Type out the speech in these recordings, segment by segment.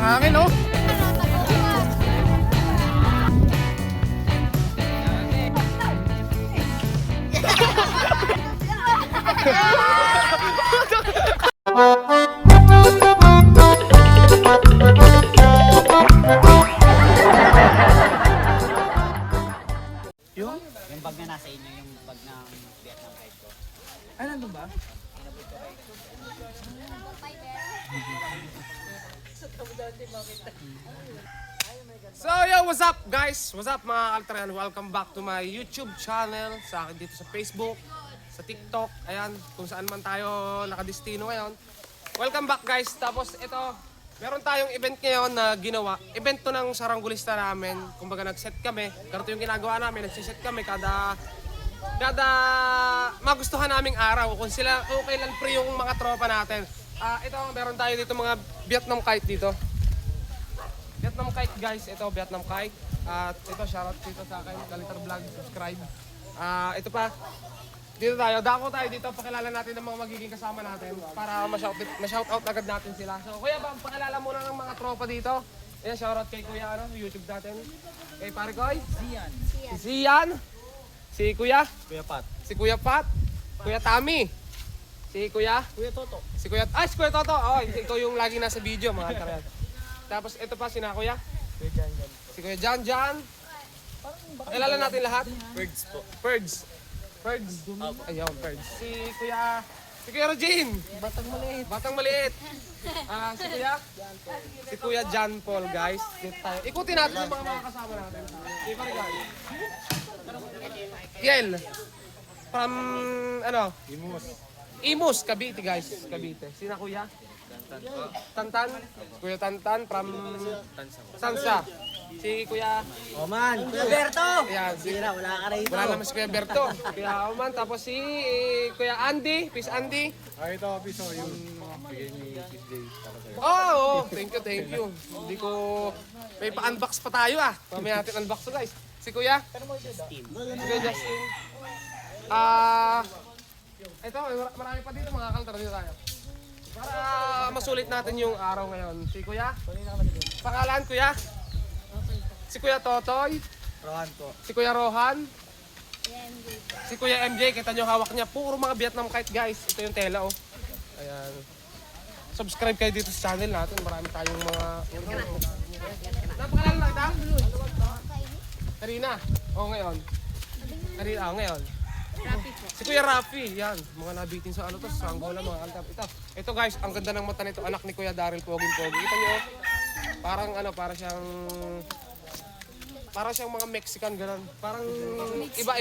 hangin, oh. Yung bag na nasa inyo, yung bag ng Vietnam kahit ko. Ay, nandun ba? So yo, what's up guys? What's up mga kaltarian? Welcome back to my YouTube channel. Sa akin dito sa Facebook, sa TikTok. Ayan, kung saan man tayo nakadestino ngayon. Welcome back guys. Tapos ito, meron tayong event ngayon na ginawa. Event to ng saranggulista namin. Kumbaga nag-set kami. Ganito yung ginagawa namin. Nagsiset kami kada magustuhan naming araw. Kung sila, kung kailan free yung mga tropa natin. Ito, meron tayo dito mga Vietnam kite dito. Vietnam kite guys, ito Vietnam kite. At ito shoutout dito sa akin, Kalitar Vlog, subscribe. Ito pa, dito tayo, dako tayo dito, pakilala natin ng mga magiging kasama natin para ma-shoutout agad natin sila. So kuya ba, pakilala muna ng mga tropa dito. Ayan, shoutout kay kuya, YouTube natin. Kay pare Koy. Zian. Si Zian. Si kuya. Kuya Pat. Si kuya Pat. Kuya Tami. Si kuya. Kuya Toto. Si kuya Toto. Oh, ikaw yung lagi nasa video mga kaltarian. Tapos ito pa, sina kuya. Kuya Jan Jan. Si Kuya Jan. Pakilala natin lahat. Birds po. Ferds. Ayun, Ferds. Si Kuya Regine. Batang maliit. Si Kuya John Paul, guys. Dito tayo. Ikutin natin yung mga kasama natin. Di ba rin guys? Kiel. From, Imus, Cavite, guys. Cavite. Sina Kuya? Tantan. Kuya Tantan from Sansa. Si Kuya Oman. Kuya Berto. Ayan, Sira, wala ka rito. wala naman si Kuya Berto. Kuya Oman. Tapos si Kuya Andy. Peace Andy. Ito, piso, yung bigay ni Peace Day. Oh, thank you. Hindi ko... May pa-unbox pa tayo Mamaya natin unbox to guys. Si Kuya. Si Kuya Justin. Ito, marami pa dito mga kaltar. Dito tayo. Para masulit natin yung araw ngayon. Si Kuya. Pangalan Kuya. Si Kuya Totoy. Rohan po. Si Kuya Rohan. Si Kuya MJ. Kita nyo hawak niya. Puro mga Vietnam kite guys. Ito yung tela Ayan. Subscribe kayo dito sa channel natin. Marami tayong mga... Napakalan lang ito? Karina. Ngayon. Karina, ngayon. Si Kuya Rafi, yan. Mga nabitin sa sa Angola, mga kaltap. Ito guys, ang ganda ng mata nito. Anak ni Kuya Daryl Poging-Pogi. Kita nyo, parang siyang mga Mexican, gano'n. Parang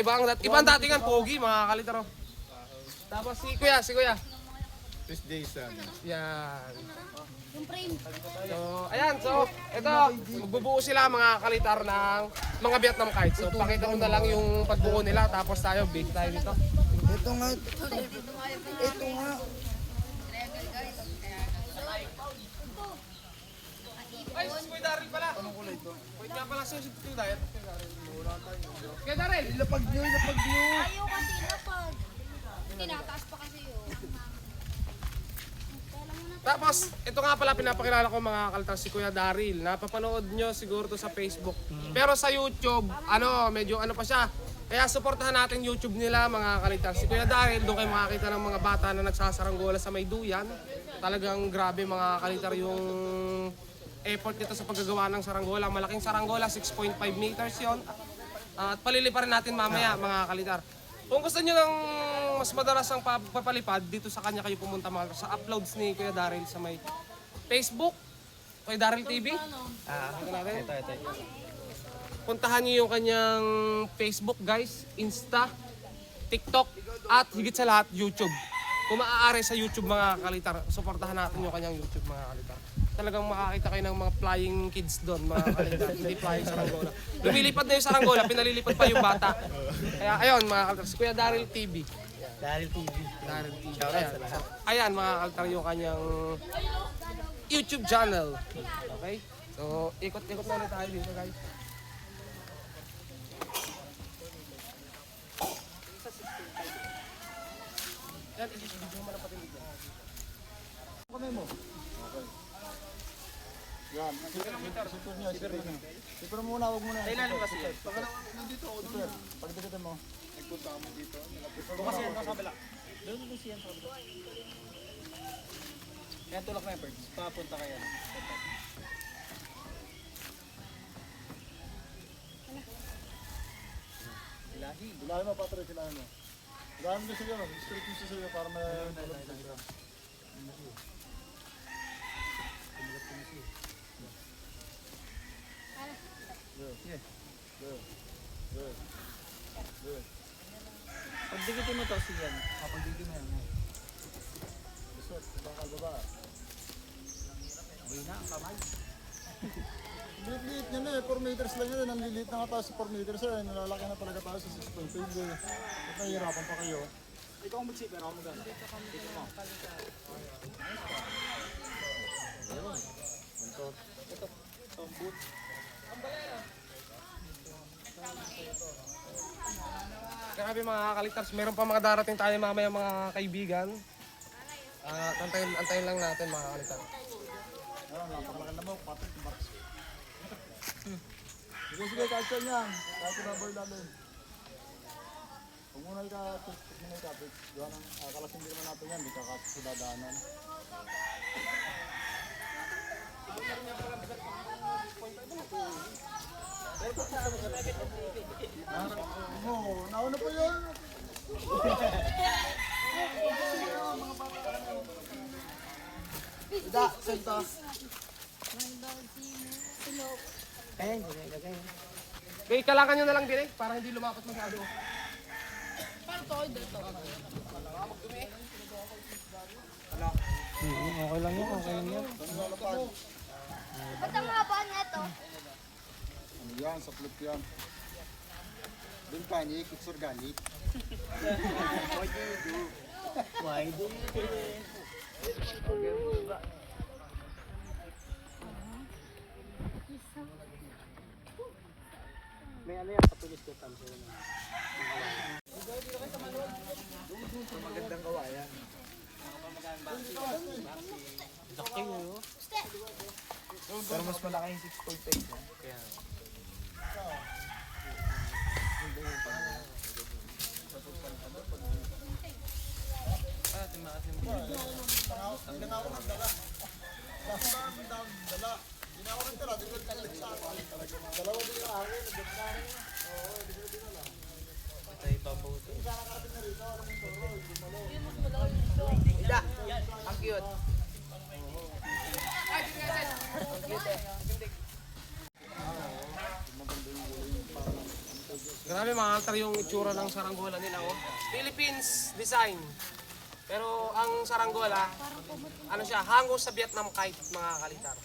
ibang datingan, Pogi, mga kalitaro. Tapos si Kuya. Peace Day, son. Yan. Yung frame. So, ayan. So, ito, magbubuo sila mga kalitar ng mga Vietnam kites. So, pakita mo na lang yung pagbuo nila. Tapos tayo, bake tayo dito. Ito nga. Ito nga. Ay, si Kuya Daryl pala. Anong kulay ito? Wait nga pala siya si Kuya Daryl. Kuya Daryl! Ilapag nyo. Ayaw kasi lapag. Tinataas pa kasi yun. Tapos, ito nga pala pinapakilala ko mga kaltar si Kuya Daryl. Napapanood nyo siguro to sa Facebook. Pero sa YouTube, medyo pa siya. Kaya supportahan natin YouTube nila mga kalitar. Si Kuya Daryl, doon kayo makakita ng mga bata na nagsasaranggola sa may duyan. Talagang grabe mga kalitar yung effort nito sa paggagawa ng saranggola. Malaking saranggola, 6.5 meters yon. At paliliparin natin mamaya mga kalitar. Kung gusto nyo ng mas madalas ang papalipad, dito sa kanya kayo pumunta mga sa uploads ni Kuya Daryl sa may Facebook, Kuya Daryl TV. Ito. Puntahan nyo yung kanyang Facebook guys, Insta, TikTok, at higit sa lahat YouTube. Kung maaari sa YouTube mga kalitar, suportahan natin yung kanyang YouTube mga kalitar. Talagang makakita kayo ng mga flying kids doon, mga kalitar, hindi flying saranggola. Lumilipad na yung saranggola, pinalilipad pa yung bata. Kaya ayun mga kalitar, si Kuya Daryl TV. Daryl TV. Ayan mga kalitar yung kanyang YouTube channel. Okay? So, ikot-ikot na ulit tayo dito guys. Yan, i-video mo na pati dito. Kamay mo. Yan. Sipir niya, sipir niya. Sipir muna, huwag muna. Sa ilalim kasi yan. Nandito ako. Sipir. Pagdagitan mo. Nagpunta mo dito. Bukas yan sa kabila. Doon siya sa kabila. Kaya tulak na yung birds. Papunta kayo. Ilahi. Ilahin mo, Patrick, ilahin mo. Ilahin mo sa'yo. Straight mo sa'yo para may... Pagdikitin mo to siyan. Pagdikitin mo yan. Isot, bakal baba. Buhay na ang kamay. Liit-liit niya na eh, 4 meters lang yan. Ang lilit na nga tayo sa 4 meters eh. Nalalaki na talaga tayo sa 6.5 eh. At nahihirapan pa kayo. Ikaw ang mag-sipper, ako mag-ano. Dito mo. Ito. Ang boot. Grabe mga kalitars, meron pa mga darating tayo mamaya mga kaibigan. Antayin lang natin mga kalitars. Ayan, napakalakan na mo. Patrick, Max. Sige, kahit saan yan. Kahit rubber lalim. Kung muna ikapit, gawa ng kalasin din naman natin yan, di kakasip sa dadaanan. Oo, nauna pa yun. Ida, senta. Ayan, yun yung ilagay. Okay, kalakan nyo na lang din eh, para hindi lumapat masyado. Okay lang yun, okay lang yun. Ba't ang haba nito? Ano yan, sa flip yan. Doon panik, it's organic. Why do you do it? May ano yan, patulis ko tam sa'yo. Magandang kawayan. Laki mo. Pero mas malaki yung 6.5. Kaya. Dalawa din yung akin, Ito ibabaw ito. Ida, ang cute. Grabe mga altar yung itsura ng saranggola nila oh. Philippines design. Pero ang saranggola, ano siya, hango sa Vietnam kite mga kalitar.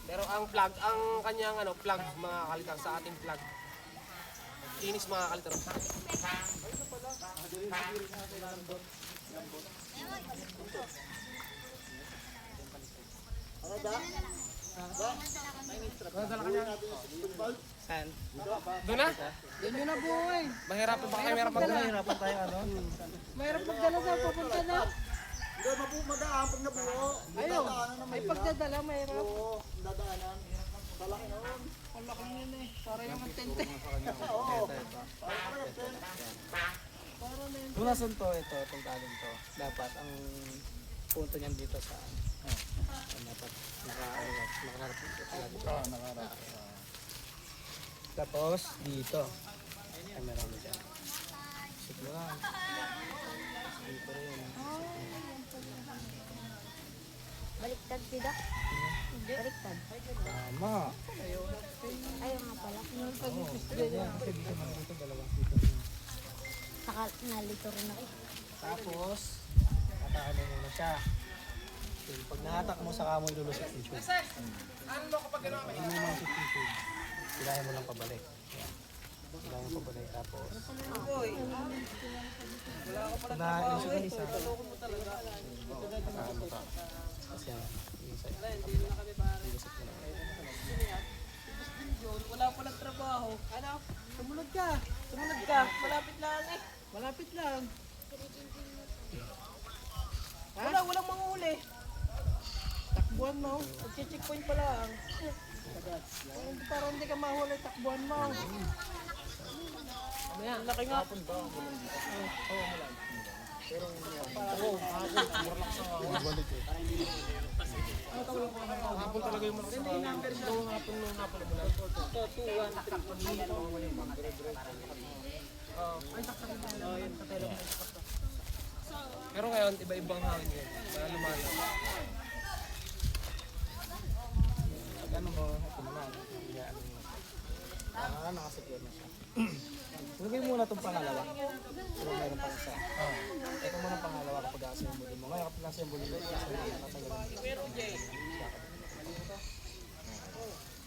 Pero ang flag, ang kanyang ano, flag mga kalitar sa ating flag. Kinis mga kalitar. Dala ka niya. Saan? Doon na? Yan yun na buhay. Mahirapan ba kayo? Mahirapan ba kayo? Hirapan tayo ano? Mayroon pagdala sa pupunta na. Hindi, magaan pag nabuo. Ayaw. Ay pagdadala mayroon. Oo, dadaanan. Malaki noon. Ang laki yun eh. Para yung antente. Oo. Kung nasan to, itong talim to, dapat ang punto niyan dito sa dapat nakaharap dito. Nakarap. Tapos dito. Ay, meron mo dyan. Siguro. Dito rin. Baliktad sila? Baliktad. Tama. Ayaw nga pala. Yan, kasi dito man dito, dalawang dito. Saka nalito rin ako. Tapos, tataan mo muna siya. Okay, pag nahatak mo, saka mo ilulusot yung tube. Ano mo kapag gano'n? Pag mo malusot yung tube, silahin mo lang pabalik. Yan. Silahin mo pabalik. Tapos, pag na-ilusot yung isa, tataan mo ka. Kasi yan, yung isa. Ilusot mo lang. Wala pa ng trabaho. Ano? Sumunod ka. Sumunod ka. Malapit lang eh. Malapit lang. Walang manghuli. Takbo takbuhan mo. Mag-checkpoint pa lang. Para hindi ka mahuli, takbuhan mo. Ang laki nga. Hapon talaga yung malakas na hangin. Ito hapon nung napalamulan. Pero ngayon, iba-ibang hangin yun. Kaya lumayo. Ano mo, ito naman. Nakasecure na siya. Lagay muna itong pangalawa. Pero mayroon pang isa. Ito muna pangalawa kapag assemble mo. Ngayon kapag assemble mo,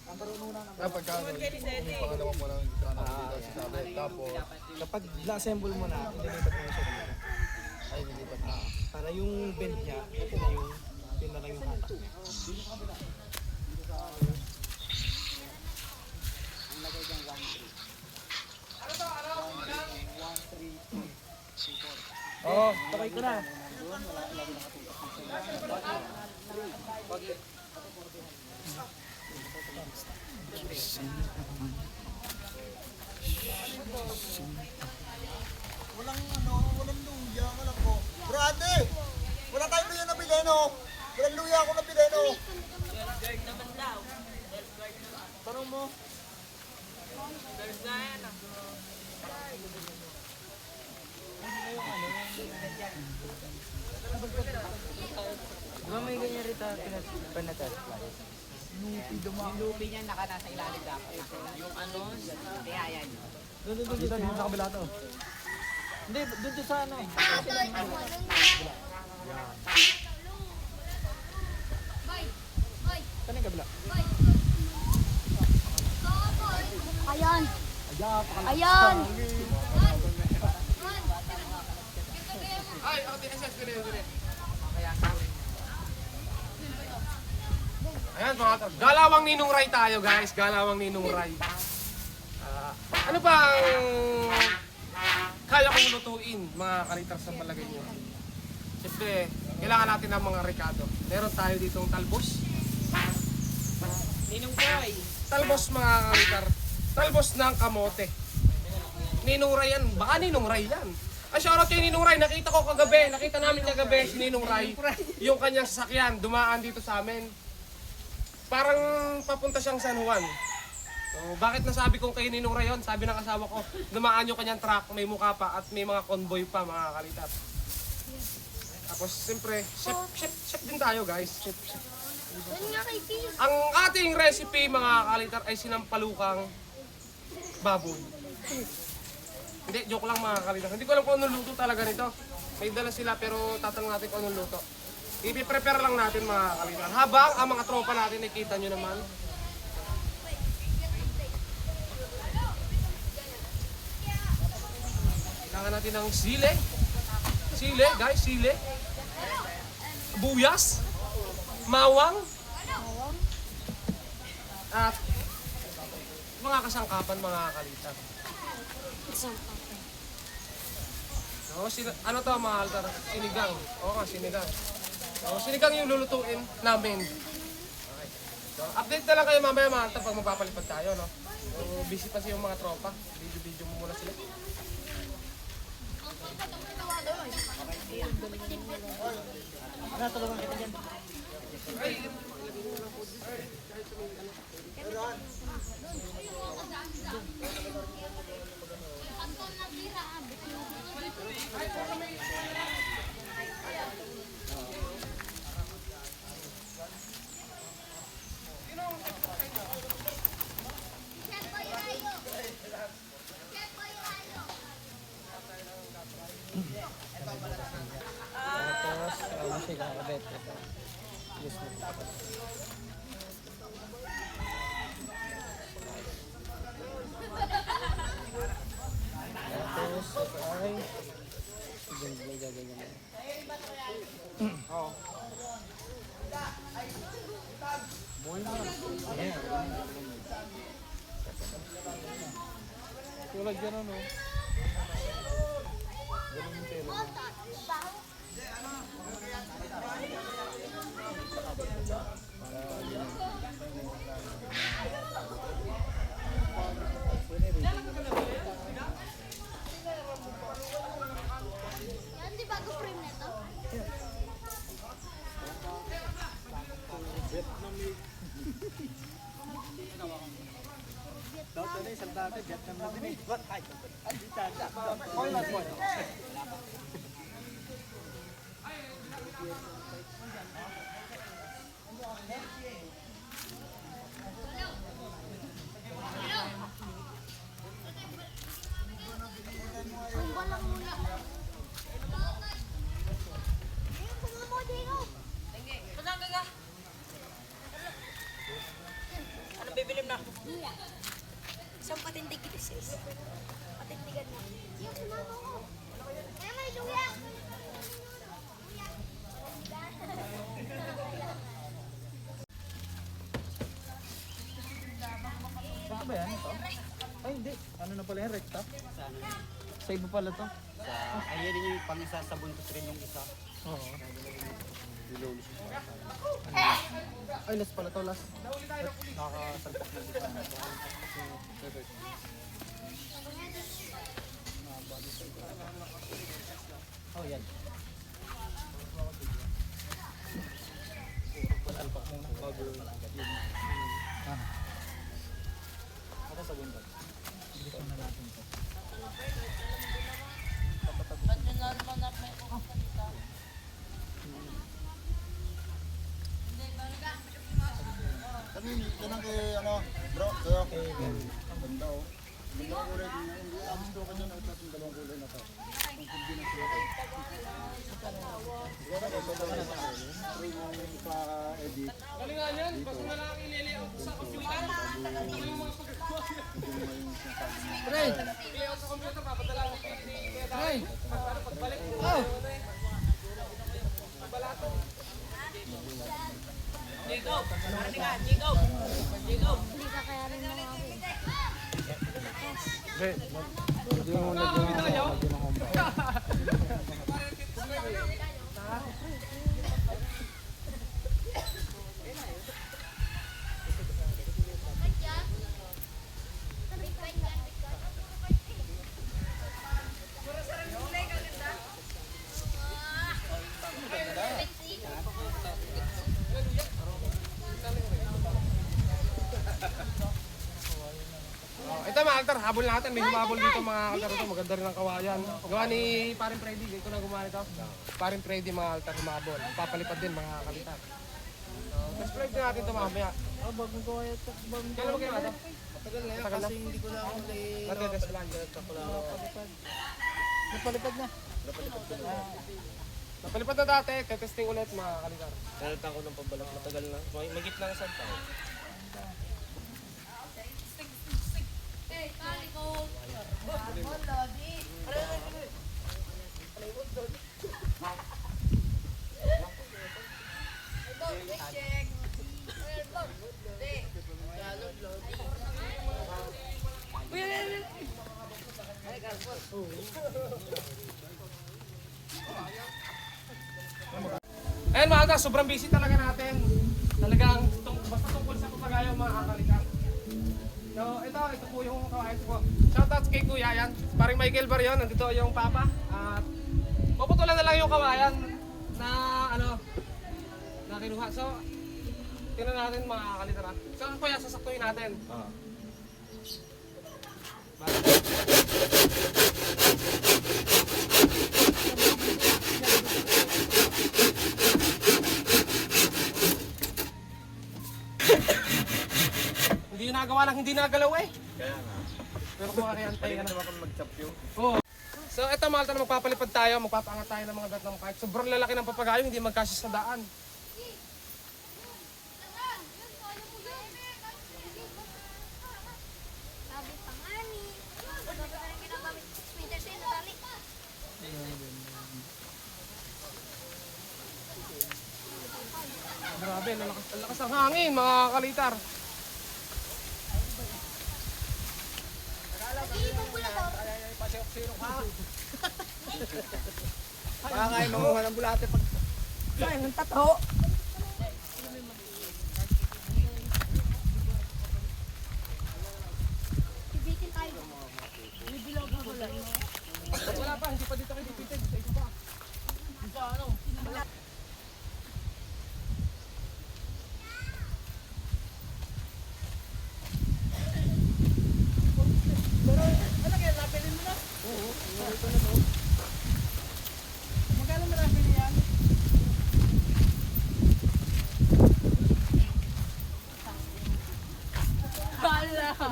Kapag yung pangalawa mo lang sabi. Tapos, kapag na-assemble mo na, ililipat mo na siya dito. ay nilipat na. Para yung bend niya, yun na lang yung hatak niya. Oo, takay ko na. Walang luya, alam ko. Bro, ate! Wala tayong luya na pileno. Walang luya ako na pileno. Parang mo. Diba may ganyan rito, pinatal? Yung lupi niya nasa ilalim dapat. Yung ano, kaya yan. Doon sa kabila to. Hindi, doon sa ano. Boy! Boy! Saan yung kabila? Boy! Ayan! Ayan! Ay, ako din. Ayan mga tol. Galawang Ninong Ray tayo guys. Galawang Ninong Ray. Ano ba ang kaya kong lutuin mga kalitars sa palagay nyo? Siyempre, kailangan natin ng mga rekado. Meron tayo ditong talbos. Ninong Boy. Talbos mga kalitar. Talbos ng kamote. Ninong Ray yan. Baka Ninong Ray yan. Ay, shoutout kay Ninong Ray. Nakita ko kagabi. Nakita namin kagabi si Ninong Ray. Yung kanyang sasakyan. Dumaan dito sa amin. Parang papunta siyang San Juan. So, bakit nasabi kong kay Ninong Ray yun? Sabi ng asawa ko, dumaan yung kanyang truck, may mukha pa at may mga convoy pa mga kalitar. Tapos siyempre, chef din tayo guys. Chef. Yan nga kay Tis. Ang ating recipe mga kalitar ay sinampalukang baboy. Hindi, joke lang mga kalitar. Hindi ko alam kung anong luto talaga nito. May dala sila pero tatanong natin kung anong luto. I-prepare lang natin mga kalitar. Habang ang mga tropa natin, nakita nyo naman. Kailangan natin ng sile. Sile, guys, sile. Buyas. Mawang. At mga kasangkapan mga kalitan. So, ano to mga altar? Sinigang. Oo nga, sinigang. So, sinigang yung lulutuin namin. Okay. So, update na lang kayo mamaya mga altar pag magpapalipad tayo, no? So, busy pa siya yung mga tropa. Video mo muna sila. Natulungan kita dyan. Tapos, ano siya kakabit. Ito. Yes, tapos, ito ay ganyan. Oo. Buhay mo. Ayan. Tulad yan ano. Ganun yung telo. Baho. Anong bibilim na? Isang patindig ito sis. Patindigan na. Yung sumama ko. Kaya may luya. Saan ba yan ito? Ay hindi, ano na pala yan, rekta? Sa iba pala to? Ayan yung pang-isasabon ko rin yung isa. Oo. Ay, last pala to, last. Nakasalpak na dito. Oh, yan. Salpak muna bago yun. Ako sa bundok. Dito na natin to. Kanang kay ano, bro, kaya ganda oh. Ganda ang kulay din. Hindi gusto ko dyan ito yung dalawang kulay na to. Ang kombinasyon ko. Siguro ko sa dalawang kulay. Yung pa-edit. Galingan yan, basta na lang ililayout sa computer. Ano yung mga pagkagawa niya? Ilayout sa computer, papadala ko kay Kuya Daryl. Pagbalik mo. Balato. Jacob! Ano nga? Jacob! Jacob! Hindi ka kaya rin mga Hindi mo lagyan ng homba. Ito mga altar, habol natin. May humabol dito mga altar ito. Maganda rin ang kawayan. Gawa ni Paring Freddy. Dito na gumawa ito. Paring Freddy mga altar humabol. Papalipad din mga kalitan. Subscribe din natin ito mamaya. Ah, bagong gawa ito. Bagong Kailan mo ginawa ito? Matagal na yan Matagal na? kasi hindi ko na ako Nagde-test lang. napalipad na. Napalipad na dati. Testing ulit mga kalitan. Nalatan ko ng pambalak. Matagal na. Magit lang sa tao. Hey, kali ko. Ayan mga altar, sobrang busy talaga natin. Talagang basta tungkol sa papagayo mga kakalitan. So, ito po yung kawain ko. Shoutout kay Kuya yan. Paring Michael Barion, nandito yung papa. At puputulan na lang yung kawayan na na kinuha. So, tingnan natin mga kalitara. So, Kuya, sasaktuin natin. Hindi yung nagawa lang, hindi nagalaw eh. Kaya nga. Pero kung makakayantay ka na. Naman kung mag-champion. Oo. So ito mga altar, magpapalipad tayo, magpapaangat tayo ng mga datang pipe. Sobrang lalaki ng papagayo, hindi magkasya sa daan. Sabi pa nga ni. Dapat na rin ginagamit splinter sa natali. Grabe, ang lakas ng hangin mga kalitar. Nag-iibang bulator. Baka nga yung manguha ng bulate pag... Saan ang tato? Bibitin tayo. Wala pa, hindi pa dito kayo dipited. Sa iba pa.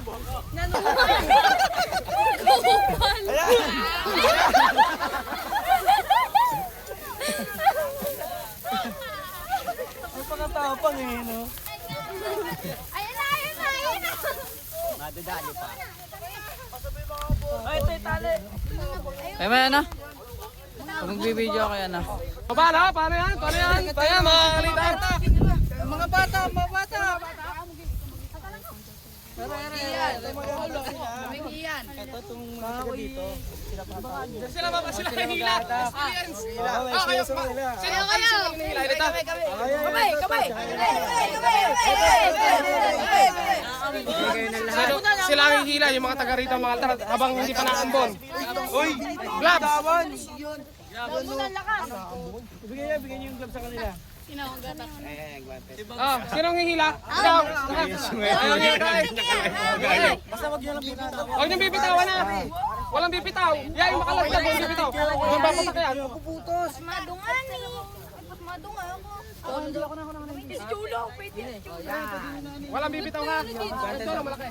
Ang pakatapang eh, no? Ayun na, ayun na, ayun na. Madadali pa. Ay, ito yung tali. Ay, may ano? Pag magbibideo ako yan, Paano? Paano yan? Paano yan? Paano yan mga kalitan? Mga bata, mga bata. Ito itong mga taga dito. Sila ba? Sila hila. Experience. Ah, kayo. Sino kayo? Hila. Ito. Kamay, kamay. Sila ang hila, yung mga taga rito, mga altar, habang hindi pa naambon. Uy! Gloves! Bigyan niyo yung gloves sa kanila. Ah, sino ang hihila? Ikaw! Basta wag niyo lang bibitaw. Huwag niyong bibitawan na! Walang bibitaw! Yan, yung makalagyan, huwag bibitaw! Huwag babatak yan! Madungan eh. Madungan ako. Miss Chulo, pwede. Walang bibitaw ha! Ito lang malaki.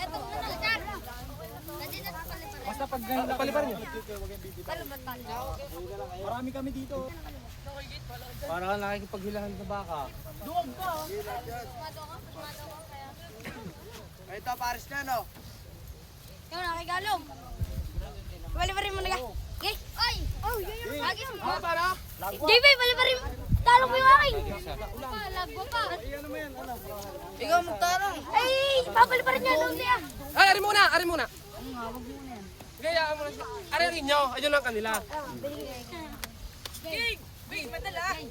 Eto na lang. Nandiyan na sa paliparan. Basta pag ganyan Palipan niyo. Paliparan. marami kami dito. Para ka nakikipaghilahan sa baka. Ito, Paris na, no? Yung nakigalong. Paliparin mo na ka. Okay? Ay! Oh, yun yung lagi. Para? JB, paliparin mo. Talong mo yung akin. Lagwa pa. Ikaw magtarong. Ay, papaliparin niya doon niya. Ay, ari muna! Ari muna! Gaya mo na siya. Ari ang inyo. Ayun lang kanila. Big, madala. Ay,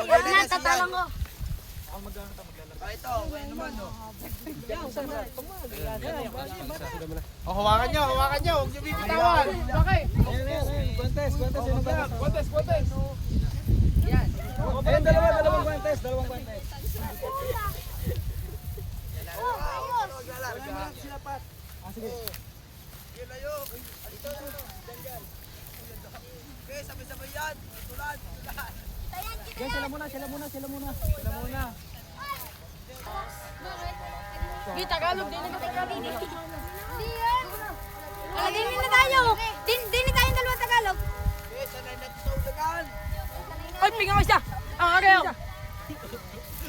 yan, tatalang ko. Ito, ano naman, no? Oh, hawakan nyo! Hawakan nyo! Huwag nyo bibitawan! Okay! Guantes, guantes, yun ang batas. Guantes! Guantes! Ayun, dalawang guantes, dalawang guantes. Oh, ayos. Sige. Okay, sabay-sabay yan. Tulad. Tayan kita. Guys, sila muna. Di Tagalog, di na Tagalog. Di yan. Din na tayo. Din na tayong dalawa Tagalog. Okay, sanay na sa ulagan. Ay, pinga ko siya. Ang agaw.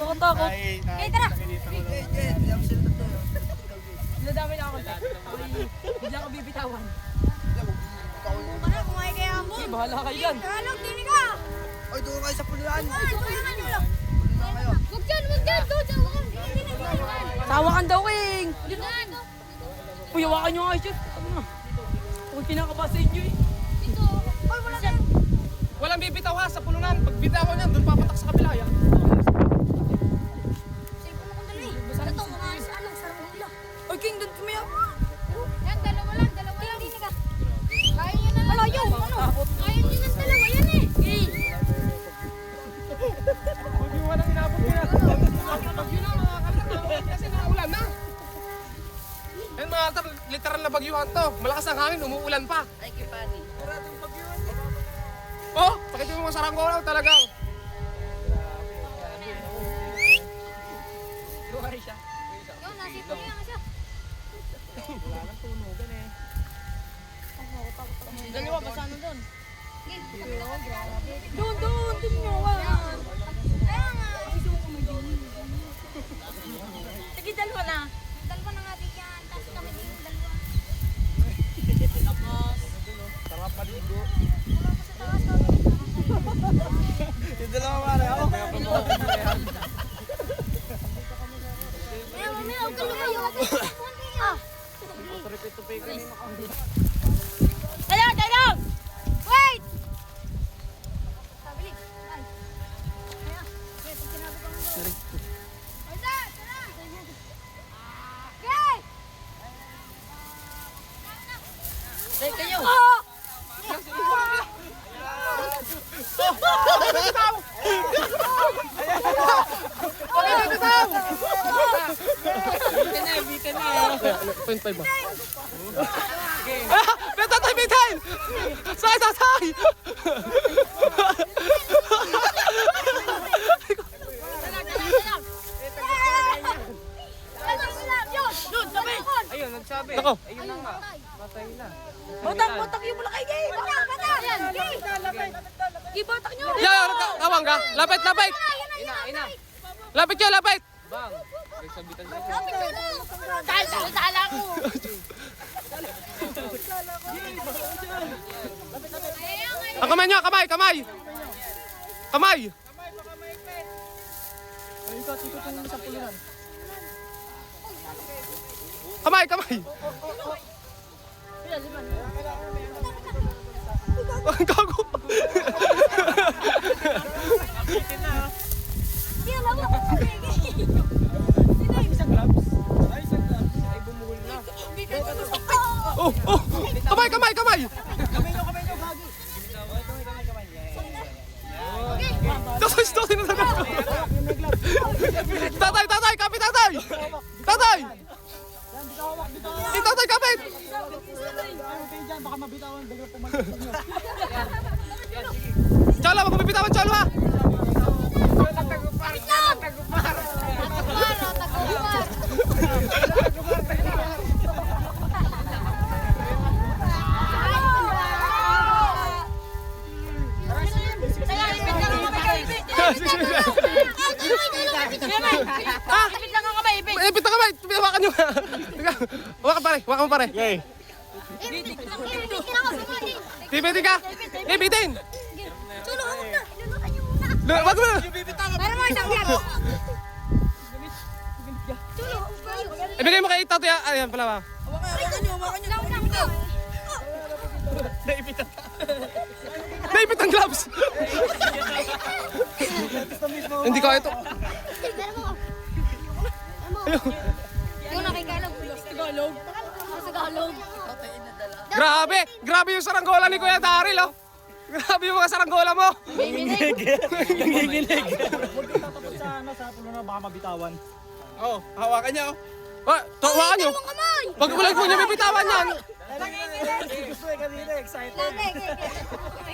Takot. Okay, tara. Okay, Jen, hindi ako sila to. Nadami na ako. Bigla ko bibitawan. Para kumain kaya mo. Bahala kayo yan. Tagalog, din ka. Ay, doon kayo sa pulian. Ay, tulungan nyo lang. Wag dyan, wag dyan. Doon, hindi na tulungan. Sawakan daw, King. Tulungan. Uy, hawakan nyo nga siya. Ano na? Huwag kinakaba sa inyo eh. Dito. Ay, wala dyan. Walang bibitaw ha sa pulunan. Pag bitawan yan, doon papatak sa kabila yan. Cellphone akong dali. Ito, mga sa anong sarang ulo. Uy, King, doon kumiyak. Yan, dalawa lang. Hindi ka. Kaya nyo na lang. Malayo. Kaya nyo ng dalawa. Yan eh. Huwag yung walang inabot ko yan. Bagyo na mga kalitan. Kasi naulan na. Yan mga altar, literal na bagyuhan to. Malakas ang hangin, umuulan pa. Ay, Kipani. Oh, pakita mo mga saranggo lang talagang. Yung nasipon niya nga siya. Dalawa, basta ano doon? Doon nyo. Kaya nga. Sige, dalawa na. Dalawa na nga bigyan. Tapos kami din yung dalawa. Sarap maligo. Wala pa sa taas. Yung dalawa pare, ako. Mamaya, huwag ka lumayo. Ah. Dalawa! Wait! Sabili. Ay. Kaya. Wait, pag sinabi ko mo. Ay, tara! Okay! Say kayo! Oh! Bitin na. 0.5 ba? Betatay, betain! Say, tatay! Yun! Nako. Ayun na nga. Patay na. Botak yung mula kay Gay. Ibotak nyo. Yan, tawang ka. Lapit. Ina. Lapit ka, lapit. Bang. Nagsabitan na. Dala ko. Ang kamay nyo, kamay. Ayun ka, sikot yung sa pulinan. Kamay. Ang gago. Oh. Kamay. Dosin na sa Tatay, kapit tatay. Tatay, kapit. Okay dyan, baka mabitawan, bigla pumalit sa inyo. Chalo, wag mo bibitawan, Chalo ha. Ha? Ipit na kamay. Hawakan nyo. Hawakan mo pare. Pipitin ka. Pipitin. Tulungan mo na. Ilulukan niyo muna. Wag mo na. Para mo isang yan. Ibigay mo kay Tato. Ayan pala ba? Naipit ang gloves. Hindi ko ito. Yung nakikalog. Tagalog. Grabe yung saranggola ni Kuya Daryl, oh. Grabe yung mga saranggola mo. Huwag kang tatapos sa ano, sa pulo na baka mabitawan. Hawakan nyo. Pag ulag po nyo, bibitawan yan. Gusto eh kanina, excited.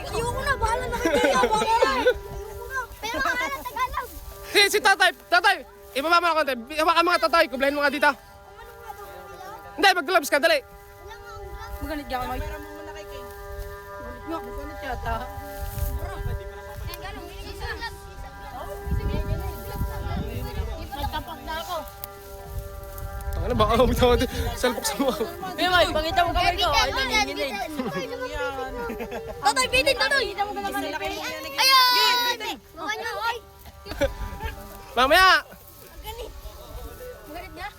Ayoko na, bahala na kayo. Ayoko na. Pero akala Tagalog. Si tatay. Ibaba mo na konti. Hawakan mga tatay. Kublahin mo nga dito. Hindi, mag-gloves ka, dali. Maganit ka kamay. Maganit yata. Nagtapak na ako. Ano ba? Bitaw natin. Salpok sa mga. May, pangita mo kamay ko. Ay, nanginginig. Totoy, bitin, Totoy! Ayun! Mukha niyo, oy! Mamaya! Magalit niya?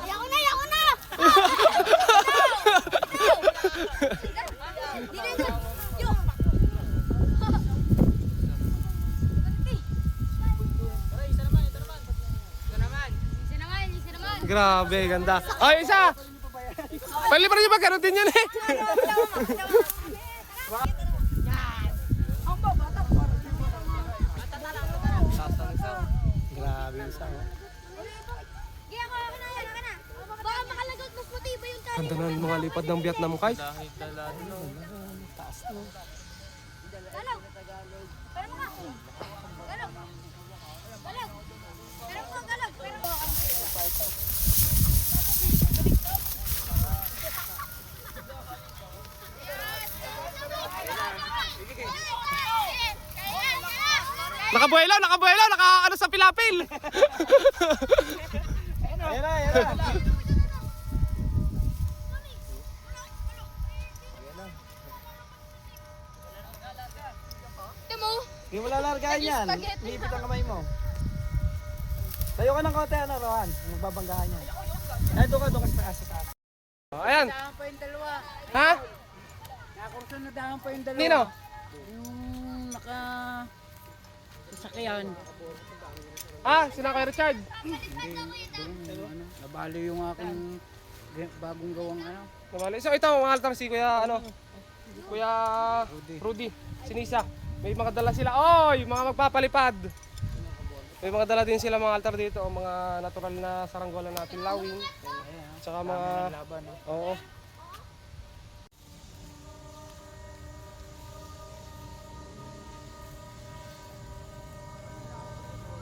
Ayoko na! Ayoko na! Grabe, ganda. Ay, isa! Paliparan nyo ba? Ganun din yan eh. Grabe yung isa. Kaya ako na yan, ako na. Baka makalagot mas matibay yung tali. Ganda na mga lipad ng Vietnam kay. Galaw! Pero mga ako. Galaw! Galaw! Pero mga galaw! Pero Nakabuelo, naka sa pilapil. Ayan na. Hindi mo lalargahan yan. Liipit ang kamay mo. Tayo ka ng konti, ano, Rohan? Magbabanggahan yan. Ay, doon ka sa taas. Ayan. Dahan pa yung dalawa. Ha? Nakurso na dahan pa yung dalawa. Nino? Yung naka... sasakyan. Sina kay Richard. Nabalo yung aking bagong gawang ano. Namali. So ito, mga altar si Kuya, Kuya Rudy. Sinisa. May mga dala sila. Oy, mga magpapalipad. May mga dala din sila mga altar dito. Mga natural na saranggola natin, lawing. Tsaka mga... Oo.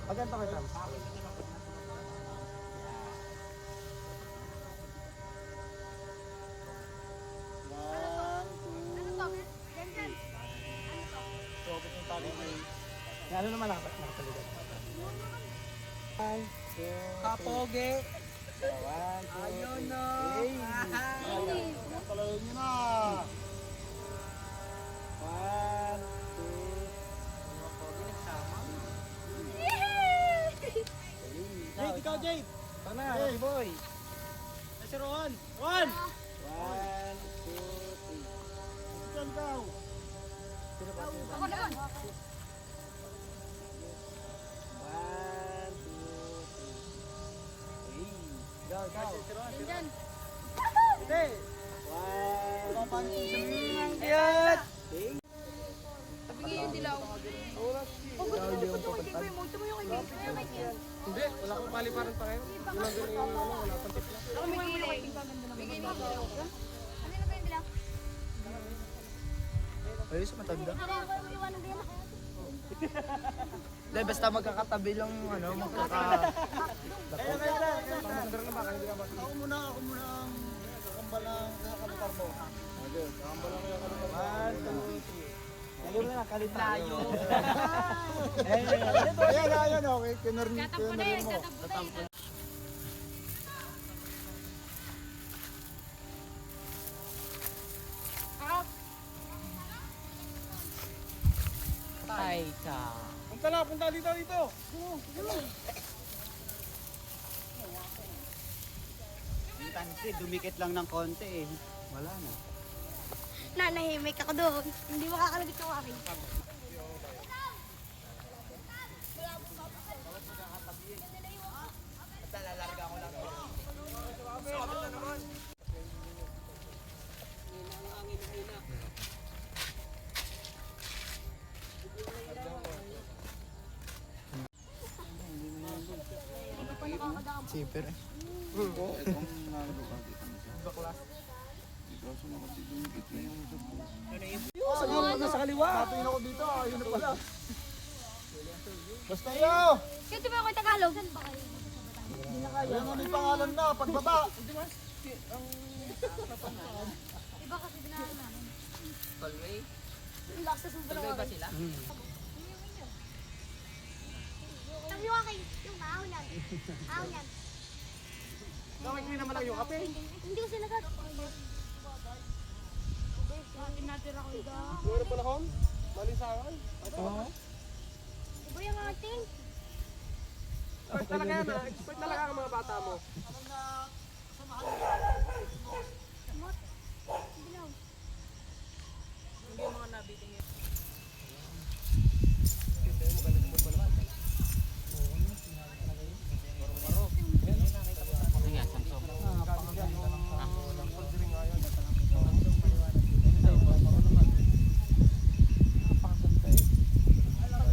Paganda ka, Tams. Ano naman dapat nakataligan? Kapoge. Ayun no. Palayin nyo na. 1, 2, Jade, ikaw Jade. Sana, Rocky boy. Si Rowan. Rowan. 1, 2, 3. Ikaw. Ako naman. 1, 2, 3. Ikaw. Diyan. Hindi. 1, Ayan! Tabigay yung dilaw. Ikaw yung papuntan. Hindi, wala akong paliparan pa kayo. Wala doon yung ano, wala pang tipla. Ako may kilay. Bigay mo. Ano na ba yung dilaw? Ayos, matanda. Ako yung iwanan din. Hindi, basta magkakatabi lang, ano, Ako muna ang kakambal ng kakalitar mo. Ayun, kakambal ng kakalitar mo. 1, 2, 3. Ayun na, kalitayo. Ayan, okay. Kinarnit mo. Ay, ka. Punta dito. Ang tansi, dumikit lang ng konti eh. Wala na. Nanahimik ako doon. Hindi makakalagot yung akin. Sipir eh. Nasa kaliwa. Tatiin ako dito. Ayun na pala. Basta iyo. Kaya di ba ako Tagalog? Ayun na may pangalan na. Pagbaba. Iba kasi dinahan namin. Tolway? Yung lakas sa sumpah Tolway ba sila? Sabi yung akin, yung ahon yan. Ahon yan. Gawin ko naman lang yung kape. Hindi ko sinagat. Tinatira ko ito. Meron pala home? Malisangan? Iba yung ating. Expert talaga yan ha. Expert talaga ang mga bata mo. Dilaw. Ano yan, Samsung?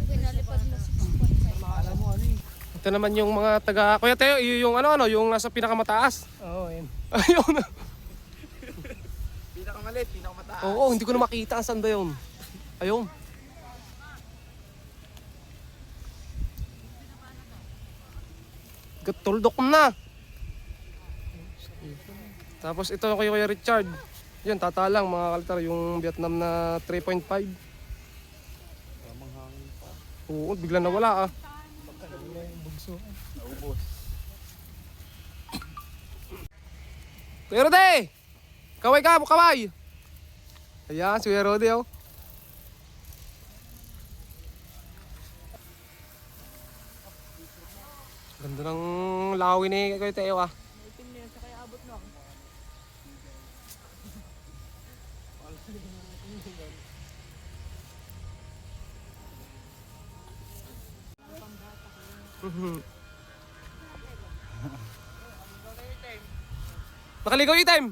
Pinalipad na 6.5. Ito naman yung mga taga... Kuya Teo, yung ano, yung nasa pinakamataas. Oo, yun. Ayun. Pinakamaliit, pinakamataas. Oo, hindi ko na makita saan ba yun. Ayun. Tuldok na. Tapos ito kay Kuya Richard. Yun, tatalang mga kaltar, yung Vietnam na 3.5. Oo, bigla nawala ah. Naubos. Kuya Rode! Kaway ka, kaway! Ayan, si Kuya Rode oh. Ganda ng lawin ni Kuya Teo ah. Nakaligaw yung time.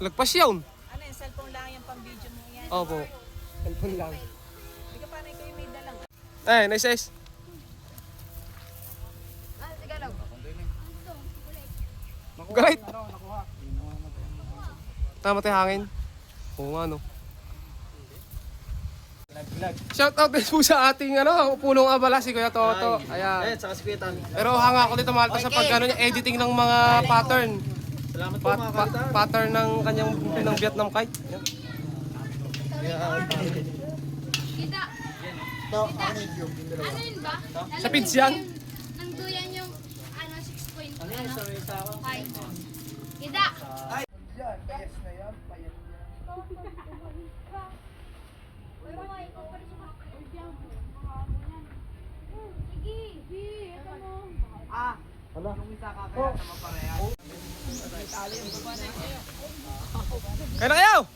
Lagpas yun. Ano yung cellphone lang yung pang-video mo yan? Opo. Cellphone lang. Hindi ka parang kayo may dalang. Nice size. Ah, Tagalog. Galit. Tama tayo hangin. Oo nga no. Shout out din po sa ating punong abala si Kuya Toto. Ayan. Saka si Kuya Tan. Pero hanga ako dito Malta sa pag editing ng mga pattern. Salamat po mga kalita. Pattern ng kanyang Vietnam kite. Kita Ito, ako medium. Yung dalawa. Ano yun ba? Sa pids yan? Nang duyan yung ano 6 point. Ano yan, sa isa ako? Ay. Ida. Pero may ikaw pa rin sa Sige, ito mo. Hala. Kaya na kayo!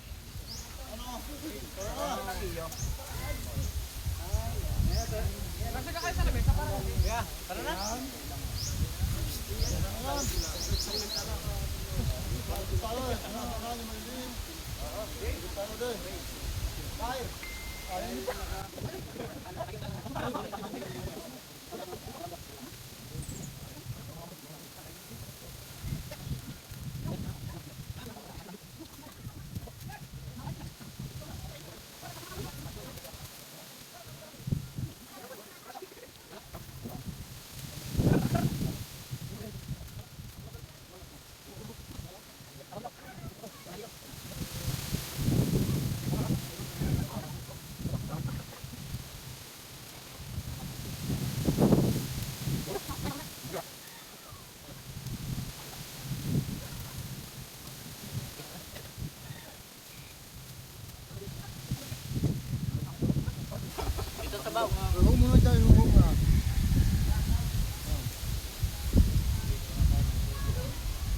Huwag muna tayo, huwag na.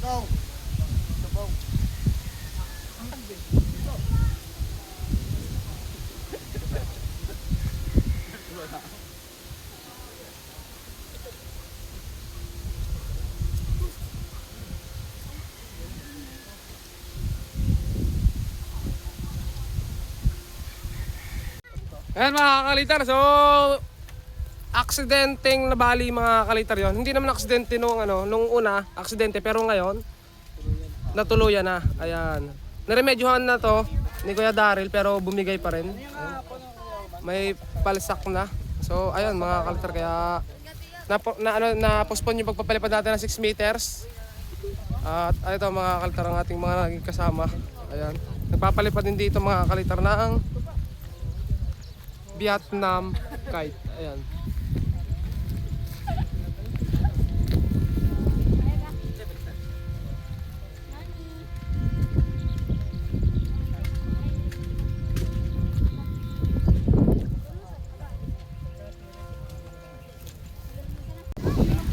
Ikaw. Sabaw. Ayan mga kalitar, so aksidenteng nabali mga kalitar yon. Hindi naman aksidente nung una, aksidente pero ngayon natuluyan na. Ayan. Naremedyohan na to ni Kuya Daryl pero bumigay pa rin. Ayan. May palsak na. So ayun mga kalitar, kaya na-postpone yung pagpapalipad natin ng 6 meters. At ito mga kalitar ang ating mga naging kasama. Ayan. Nagpapalipad din dito mga kalitar na ang Vietnam kite. Ayan.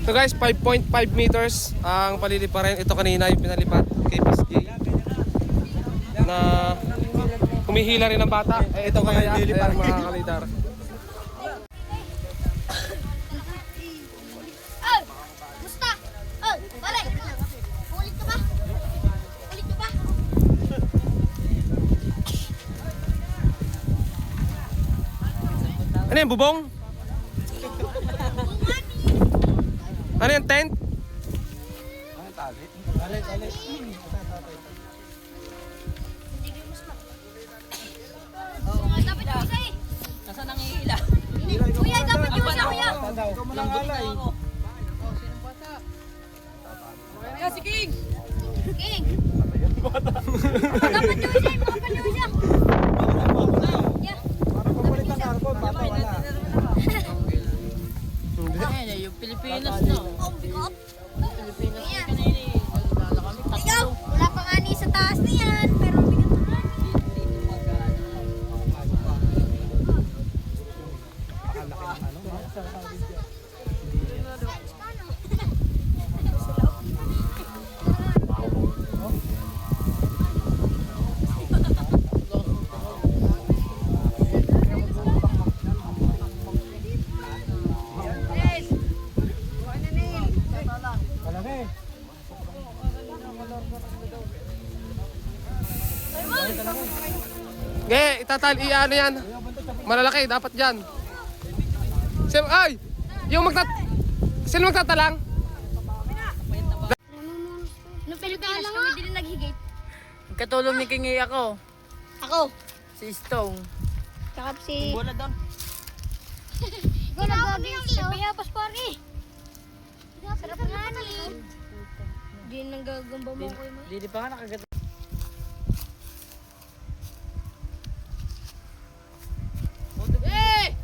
So guys, 5.5 meters ang paliliparin. Ito kanina yung pinalipat kay PSG na humihila rin ang bata. Eh, ito kaya, ayan mga kalidar. Oh! Musta? Oh! Balik! Ulit ka ba? Ulit ka ba? Ano yan, bubong? Ano yan, tent? Dapat yung isa eh. Nasaan ang hihila? Kuya, dapat yung isa, kuya. Lambot na ako. Kaya si King! King! Dapat yung isa, dapat yung isa. Yeah. Ayan, yung Pilipinas na. Oh, bigot. Pilipinas Ayan. kanina eh. Nagdala kami Ikaw, tatlo. wala pa nga ni sa taas niyan, pero bigat na nga. Ano yan? Malalaki, dapat dyan. Ay! Yung sino magtatalang? Nung Pilipinas kami din naghigit. Katulong ni King ako. Ako. Si Stone. Tsaka si... Bola doon. Ginagabi yung Payapas pari. Sarap nga ni. Di nang gagamba mo ko yung Di pa nga nakagat. Hey!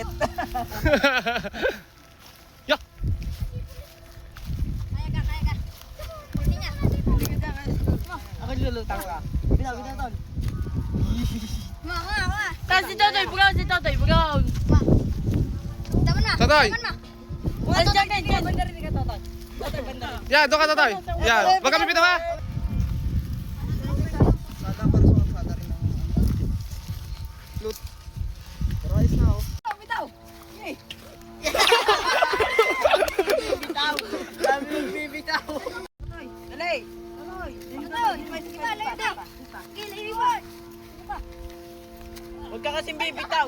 Pangit. Yak! Kaya ka, kaya ka. Hindi nga. Ako lulutang ka. Bitaw, tol. Mga. Tapos si Totoy, bugaw. Taman na. Totoy! Taman na. Ay, dyan. Bandarin ka, Totoy. Totoy, bandarin. Yan, doon ka Totoy. Yan, wag kami bitaw ha. Bitaw. Dali. Huwag ka kasing bibitaw.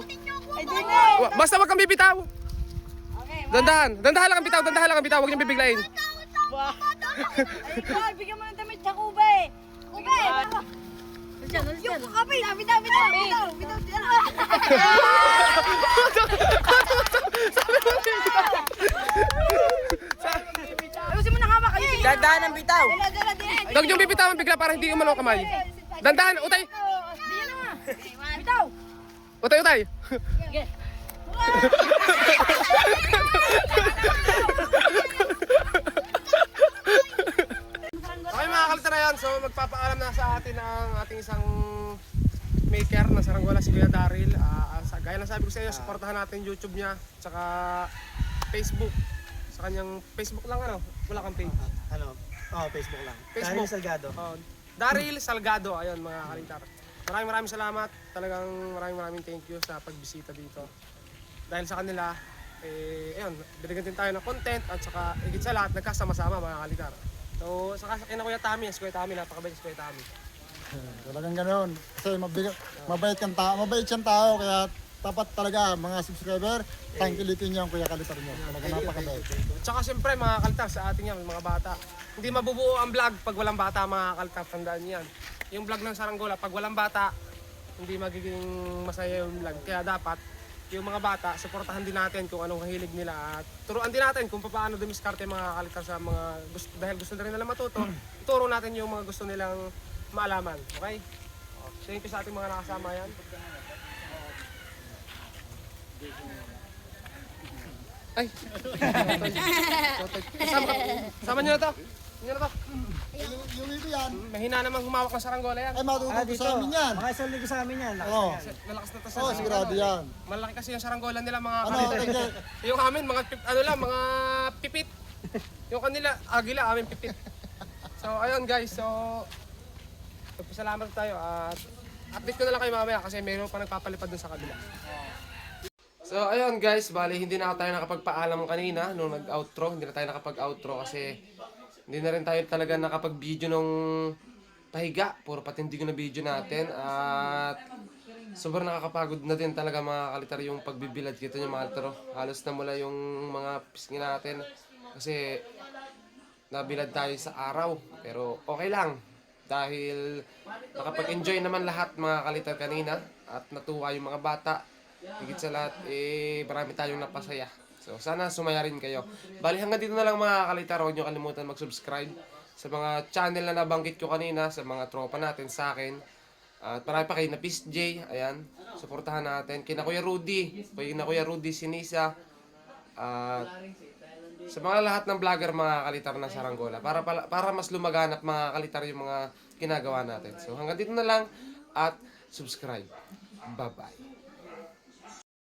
Ay, di na. Basta wag kang bibitaw. Dandahan lang ang bitaw, wag niyong bibiglayin. Ay, ikaw, bigyan mo ng damit sa kube. Ube! Yung kape! Bitaw! Ayusin mo na hawak. Ayusin mo. Dadaan ng bitaw. Dala, din. Huwag niyong bibitawan bigla para hindi umano kamay. Dandahan, utay. Diyan na. Bitaw. Utay. Sige. Okay mga kalitarayan, so magpapaalam na sa atin ang ating isang maker na saranggola si Kuya Daryl. Gaya ng sabi ko sa inyo, supportahan natin YouTube niya, tsaka Facebook. Sa kanyang Facebook lang wala kang page. Facebook lang. Facebook. Salgado. Daryl Salgado, ayun mga kalitar. Maraming salamat, talagang maraming thank you sa pagbisita dito. Dahil sa kanila, ayun, binigyan din tayo ng content at saka higit sa lahat, nagkasama-sama mga kalitar. So, saka sa kina Kuya Tommy, napakabait si Kuya Tommy. Talagang ganoon. Kasi mabait siyang tao, kaya dapat talaga mga subscriber, tangkilitin niyo ang Kuya Kalitar niyo. Talaga napakabait. Tsaka siyempre mga kalitar sa atin yan, mga bata. Hindi mabubuo ang vlog pag walang bata mga kalitar, tandaan niyo yan. Yung vlog ng saranggola, pag walang bata, hindi magiging masaya yung vlog. Kaya dapat, yung mga bata, suportahan din natin kung anong kahilig nila at turuan din natin kung paano dumiskarte mga kalitar sa mga gusto, dahil gusto na rin nila matuto, ituro natin yung mga gusto nilang maalaman. Okay? Thank you sa ating mga nakasama yan. Ay! Sama nyo na to. Yung ito yan, Mahina namang humawak ng saranggola yan. ay matututo sa amin yan. Mga isang ligo sa amin yan. Oo, Lalakas na to sa sigurado yan. Malaki kasi yung saranggola nila mga Ano, kalitar. Yung amin, mga mga pipit. Yung kanila, agila, amin pipit. So, ayun guys. So, magpasalamat tayo at update ko na lang kayo mamaya kasi mayroon pa nagpapalipad dun sa kabila. So, ayun guys. Bali, hindi na tayo nakapagpaalam kanina nung nag-outro. Hindi na tayo nakapag-outro kasi hindi na rin tayo talaga nakapag-video nung pahiga. Puro patindig na video natin at sobrang nakakapagod na din talaga mga kalitar yung pagbibilad. Kita nyo mga kalitar, halos na mula yung mga pisngi natin kasi nabilad tayo sa araw. Pero okay lang dahil nakapag-enjoy naman lahat mga kalitar kanina at natuwa yung mga bata. Higit sa lahat, marami tayong napasaya. So, sana sumaya rin kayo. Bali, hanggang dito na lang mga kalitar. Huwag nyo kalimutan mag-subscribe sa mga channel na nabanggit ko kanina, sa mga tropa natin, sa akin. At marami pa kayo na Peace J, ayan, suportahan natin. Kina Kuya Rudy, Sinisa, at sa mga lahat ng vlogger mga kalitar ng Saranggola. Para mas lumaganap mga kalitar yung mga ginagawa natin. So hanggang dito na lang at subscribe. Bye-bye.